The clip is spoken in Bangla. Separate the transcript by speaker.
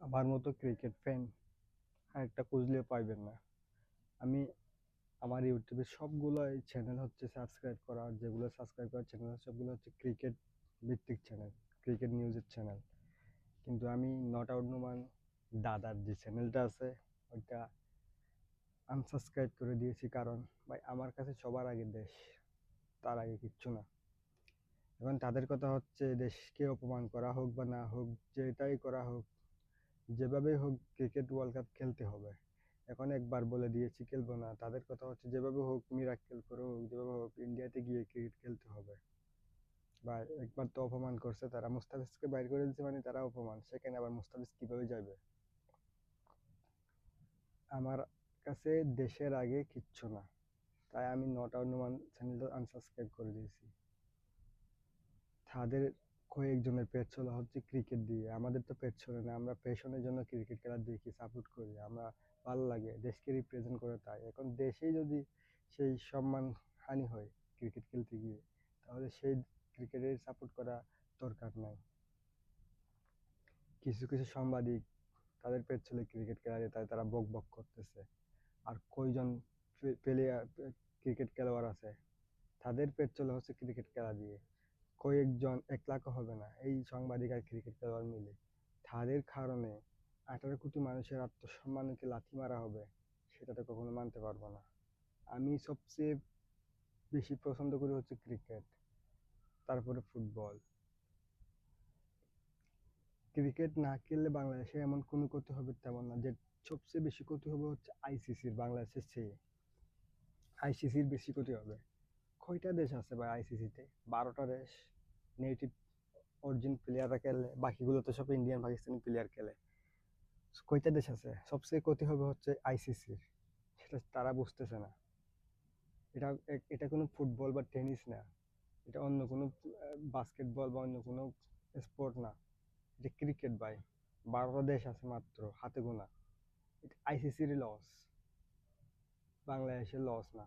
Speaker 1: আমার মতো ক্রিকেট ফ্যান আরেকটা খুঁজলে পাইবেন না। আমি আমার ইউটিউবের সবগুলো চ্যানেল হচ্ছে সাবস্ক্রাইব করা, আর যেগুলো সাবস্ক্রাইব করার চ্যানেল সবগুলো হচ্ছে ক্রিকেট ভিত্তিক চ্যানেল, ক্রিকেট নিউজের চ্যানেল। কিন্তু আমি নট আউট নোমান দাদার যে চ্যানেলটা আছে ওইটা আনসাবস্ক্রাইব করে দিয়েছি, কারণ ভাই আমার কাছে সবার আগে দেশ, তার আগে কিচ্ছু না। এখন তাদের কথা হচ্ছে দেশকে অপমান করা হোক বা না হোক, যেটাই করা হোক, যেভাবেই হোক ক্রিকেট ওয়ার্ল্ড কাপ খেলতে হবে। এখন একবার বলে দিয়েছি খেলবো না, তাদের কথা হচ্ছে যেভাবে হোক মিরাক্কেল করে হোক, যেভাবে হোক ইন্ডিয়াতে গিয়ে ক্রিকেট খেলতে হবে। বা একবার তো অপমান করছে তারা, মুস্তাফিজকে বাইর করে দিচ্ছে, মানে তারা অপমান, সেখানে আবার মুস্তাফিজ কিভাবে যাবে? আমার কাছে দেশের আগে কিচ্ছু না, তাই আমি নট আউট নোমান চ্যানেলটা আনসাবস্ক্রাইব করে দিয়েছি। তাদের কয়েকজনের পেট চলা হচ্ছে ক্রিকেট দিয়ে, আমাদের তো পেট চলে না। আমরা প্যাশনের জন্য ক্রিকেট খেলা দেখি, সাপোর্ট করি, আমরা ভালো লাগে, দেশকে রিপ্রেজেন্ট করে। তাই এখন দেশেই যদি সেই সম্মান হানি হয় ক্রিকেট খেলতে গিয়ে, তাহলে সেই ক্রিকেটের সাপোর্ট করা দরকার নাই। কিছু কিছু সাংবাদিক তাদের পেট চলে ক্রিকেট খেলা দিয়ে, তাই তারা বক বক করতেছে। আর কয়জন প্লেয়ার ক্রিকেট খেলোয়াড় আছে তাদের পেট চলে হচ্ছে ক্রিকেট খেলা দিয়ে, কয়েকজন, 1 লাখও হবে না এই সাংবাদিক আর ক্রিকেট খেলোয়াড় মিলে। তাদের কারণে 18 কোটি মানুষের আত্মসম্মানকে লাথি মারা হবে, সেটা তো কখনো মানতে পারবো না। আমি সবচেয়ে বেশি পছন্দ করি হচ্ছে ক্রিকেট, তারপরে ফুটবল। ক্রিকেট না খেললে বাংলাদেশে এমন কোনো ক্ষতি হবে তেমন না, যে সবচেয়ে বেশি ক্ষতি হবে হচ্ছে আইসিসির, বাংলাদেশের চেয়ে আইসিসির বেশি ক্ষতি হবে। কয়টা দেশ আছে ভাই আইসিসিতে? 12টা দেশ নেটিভ অরিজিন প্লেয়াররা খেলে, বাকিগুলো তো সব ইন্ডিয়ান পাকিস্তানি প্লেয়ার খেলে। কয়টা দেশ আছে? সবচেয়ে ক্ষতি হবে হচ্ছে আইসিসির, সেটা তারা বুঝতেছে না। এটা এটা কোনো ফুটবল বা টেনিস না, এটা অন্য কোনো বাস্কেটবল বা অন্য কোনো স্পোর্ট না, এটা ক্রিকেট ভাই। 12টা দেশ আছে মাত্র, হাতে গোনা। এটা আইসিসির লস, বাংলাদেশের লস না।